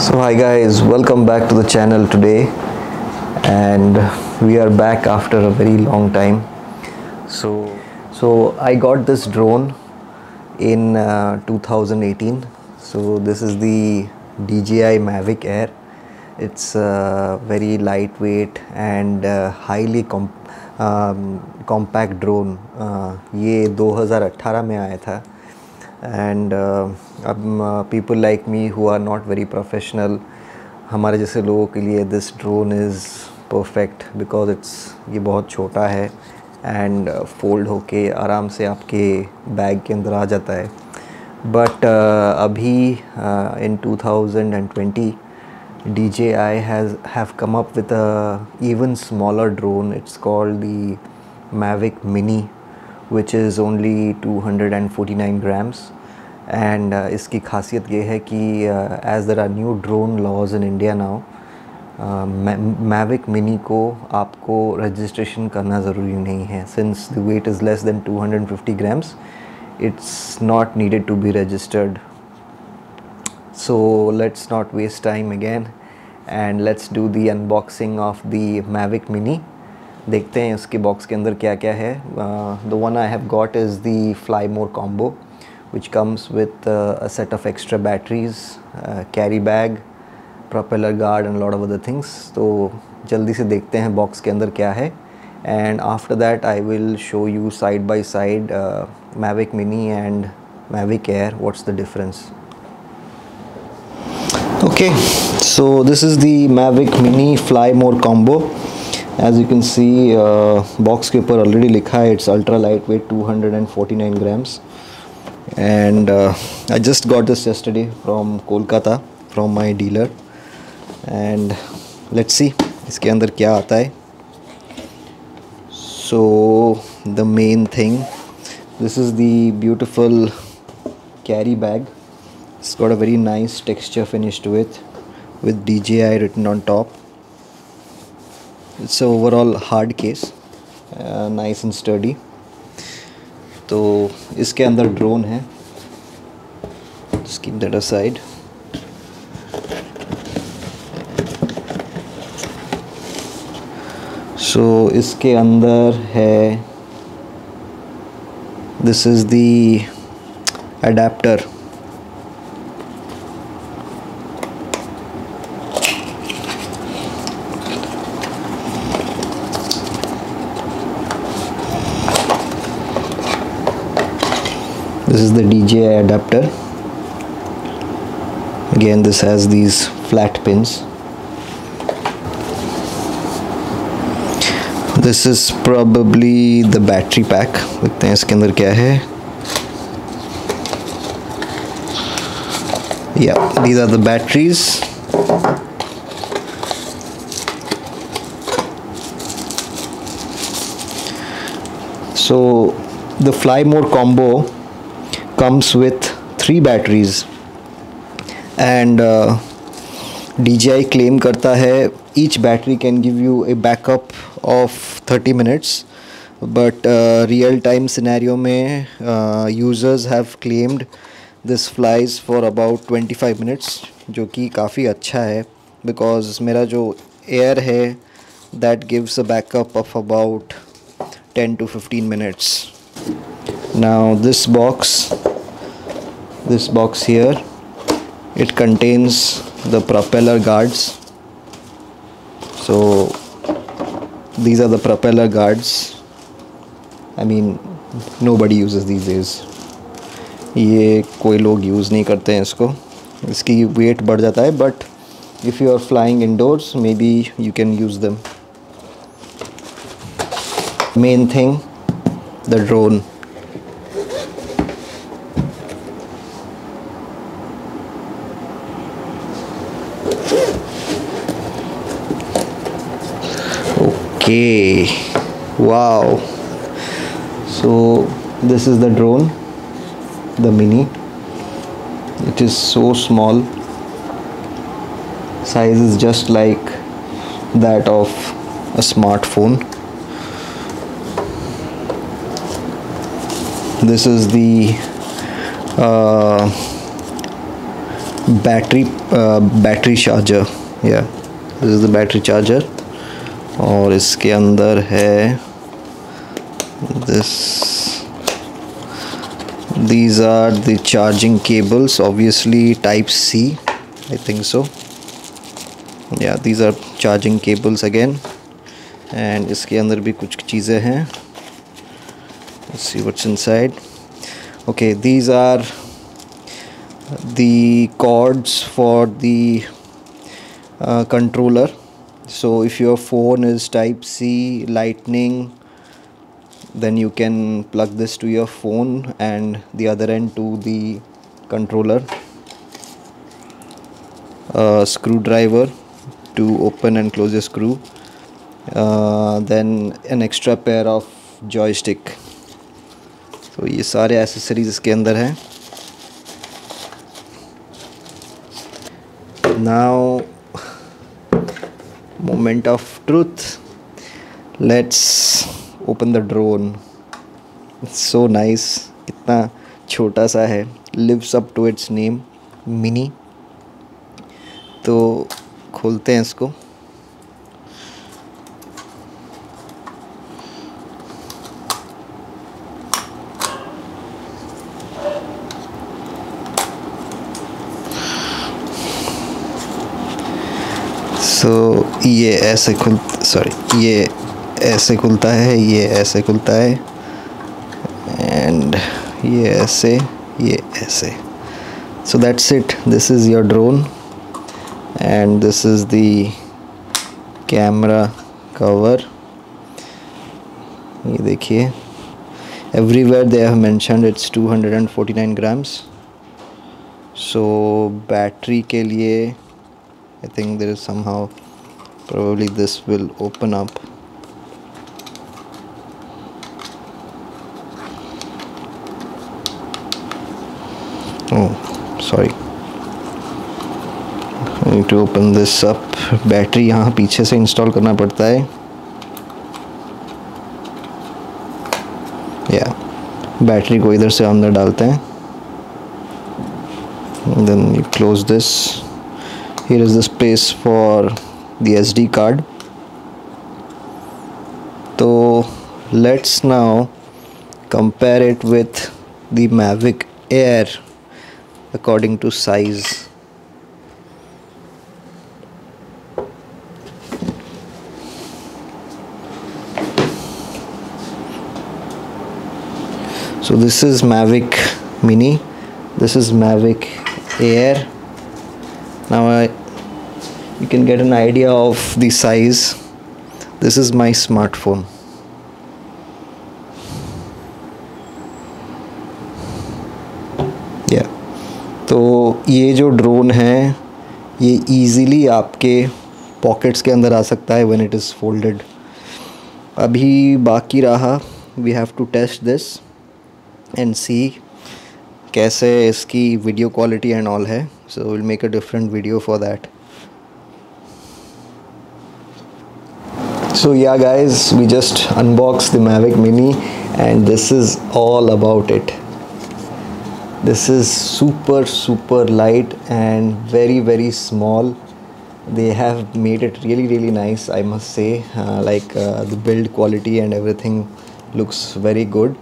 So hi guys, welcome back to the channel today, and we are back after a very long time. So I got this drone in 2018. So this is the DJI Mavic Air. It's very lightweight and highly compact drone. ये 2018 में आया था. And people like me who are not very professional, हमारे जैसे लोगों के लिए this drone is perfect because ये बहुत छोटा है and fold होके आराम से आपके बैग के अंदर आ जाता है. But अभी in 2020 DJI have come up with a even smaller drone. It's called the Mavic Mini, which is only 249 grams. And इसकी खासियत ये है कि as there are new drone laws in India now, Mavic Mini को आपको registration करना ज़रूरी नहीं है. Since the weight is less than 250 grams, it's not needed to be registered. So let's not waste time again and let's do the unboxing of the Mavic Mini. देखते हैं इसके box के अंदर क्या क्या है. The one I have got is the Fly More combo, which comes with a set of extra batteries, carry bag, propeller guard and a lot of other things. तो जल्दी से देखते हैं बॉक्स के अंदर क्या है, and after that I will show you side by side Mavic Mini and Mavic Air, what's the difference. Okay, so this is the Mavic Mini Fly More combo. As you can see, box के ऊपर already लिखा है it's ultra lightweight, 249 grams. And I just got this yesterday from Kolkata from my dealer. And let's see इसके अंदर क्या आता है. So the main thing, this is the beautiful carry bag. It's got a very nice texture finish to it with DJI written on top. It's a overall hard case, nice and sturdy. तो इसके अंदर drone है. Just keep that aside. So इसके अंदर है, this is the adapter. This is the DJI adapter. Again, this has these flat pins. This is probably the battery pack. देखते हैं इसके अंदर क्या है. Yeah, these are the batteries. So the Fly More combo comes with 3 batteries, and DJI claim करता है each battery can give you a backup of 30 minutes, but real time scenario में users have claimed this flies for about 25 minutes, जो कि काफ़ी अच्छा है because मेरा जो Air है that gives a backup of about 10 to 15 minutes. Now this box here, it contains the propeller guards. So these are the propeller guards. I mean, nobody uses these days. ये कोई लोग use नहीं करते हैं इसको. इसकी weight बढ़ जाता है, but if you are flying indoors, maybe you can use them. Main thing, the drone. Okay, wow. So this is the drone, the Mini. It is so small. Size is just like that of a smartphone. This is the battery charger, या this is the battery charger. और इसके अंदर है these are the charging cables, obviously type C, I think so. Yeah, these are charging cables again. And इसके अंदर भी कुछ चीज़ें हैं। Let's see what's inside. Okay, these are the cords for the controller. So if your phone is type C lightning, then you can plug this to your phone and the other end to the controller. A screwdriver to open and close the screw. Then an extra pair of joystick. तो ये सारे accessories इसके अंदर हैं। Now moment of truth. Let's open the drone. It's so nice. कितना छोटा सा है. Lives up to its name, mini. तो खोलते हैं इसको। ये ऐसे ये ऐसे खुलता है, ये ऐसे खुलता है, एंड ये ऐसे, ये ऐसे। So that's it. This is your drone and this is the camera cover. ये देखिए, everywhere they have mentioned it's 249 grams. So battery के लिए I think there is somehow, probably this will open up. Oh, sorry. I need to open this up. Battery यहाँ पीछे से install करना पड़ता है। या बैटरी को इधर से अंदर डालते हैं। Then you close this. Here is the space for the SD card. So let's now compare it with the Mavic Air according to size. So this is Mavic Mini, this is Mavic Air. Now you can get an idea of the size. This is my smartphone. Yeah. तो ये जो drone है ये easily आपके pockets के अंदर आ सकता है when it is folded. अभी बाकी रहा, we have to test this and see कैसे इसकी वीडियो क्वालिटी एंड ऑल है. So we'll make a different video for that. So yeah guys, we just unboxed the Mavic Mini and this is all about it. This is super light and very small. They have made it really nice, I must say. The build quality and everything looks very good.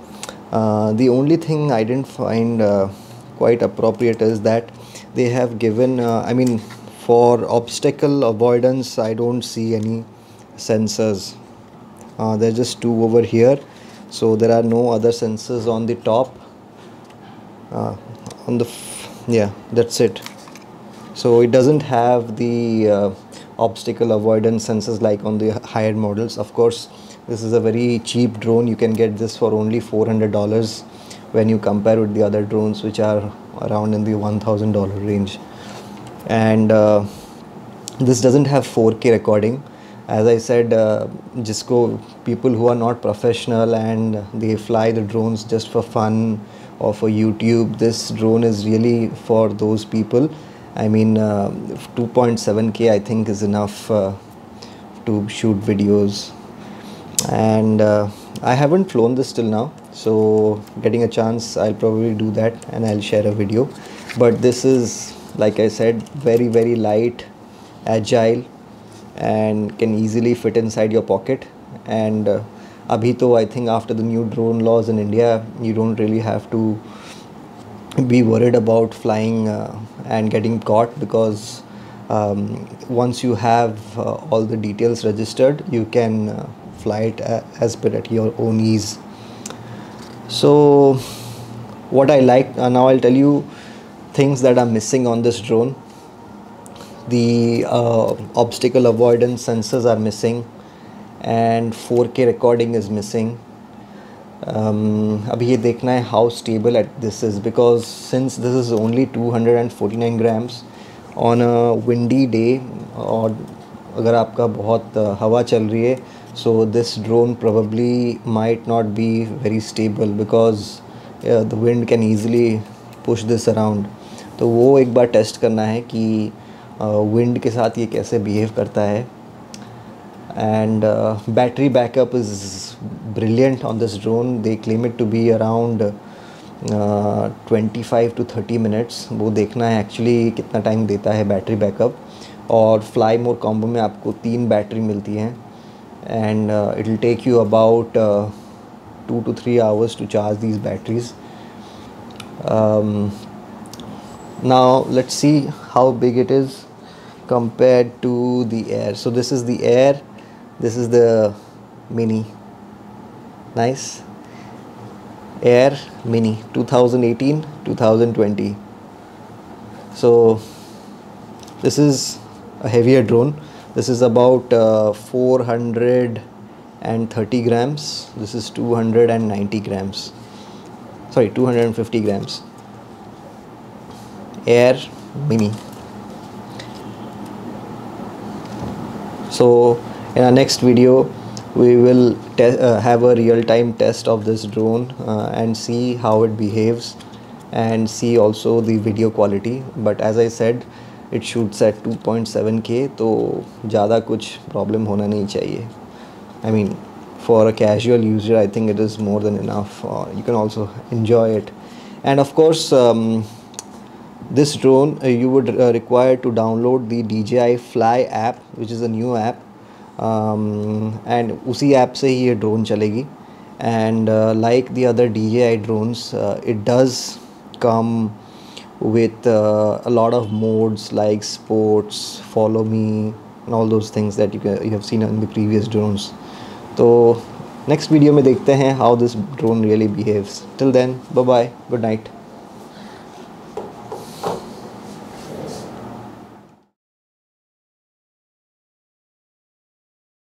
The only thing I didn't find quite appropriate is that they have given, for obstacle avoidance I don't see any sensors. There are just two over here, so there are no other sensors on the top. Yeah, that's it. So it doesn't have the obstacle avoidance sensors like on the higher models. Of course, this is a very cheap drone. You can get this for only $400 when you compare with the other drones which are around in the $1,000 range. And this doesn't have 4K recording. As I said, people who are not professional and they fly the drones just for fun or for YouTube, this drone is really for those people. 2.7K I think is enough to shoot videos. And I haven't flown this till now, so getting a chance I'll probably do that and I'll share a video. But this is like I said, very light, agile, and can easily fit inside your pocket. And abhi to I think after the new drone laws in India, you don't really have to be worried about flying and getting caught, because once you have all the details registered, you can fly it as per at your own ease. So what I like, now I'll tell you things that are missing on this drone. The obstacle avoidance sensors are missing, and 4K recording is missing. अभी ये देखना है how stable this is, because since this is only 249 grams on a windy day, और अगर आपका बहुत हवा चल रही है, so this drone probably might not be very stable, because the wind can easily push this around. तो वो एक बार टेस्ट करना है कि wind के साथ ये कैसे behave करता है. And battery backup is brilliant on this drone. They claim it to be around 25 to 30 minutes. वो देखना है एक्चुअली कितना टाइम देता है बैटरी बैकअप. और फ्लाई मोड कॉम्बो में आपको 3 बैटरी मिलती हैं, and it will take you about 2 to 3 hours to charge these batteries. Now let's see how big it is compared to the Air. So this is the Air, this is the Mini. Nice. Air Mini 2018 2020. So this is a heavier drone. This is about 430 grams. This is 290 grams. Sorry, 250 grams. Air Mini. So in our next video we will have a real-time test of this drone and see how it behaves, and see also the video quality. But as I said, it shoots at 2.7K, तो ज़्यादा कुछ problem होना नहीं चाहिए. I mean, for a casual user I think it is more than enough. You can also enjoy it. And of course this drone you would require to download the DJI Fly app, which is a new app, and उसी app से ही ये drone चलेगी. And like the other DJI drones, it does come with a lot of modes like sports, follow me, and all those things that you have seen in the previous drones. तो next video में देखते हैं how this drone really behaves. Till then, bye bye, good night.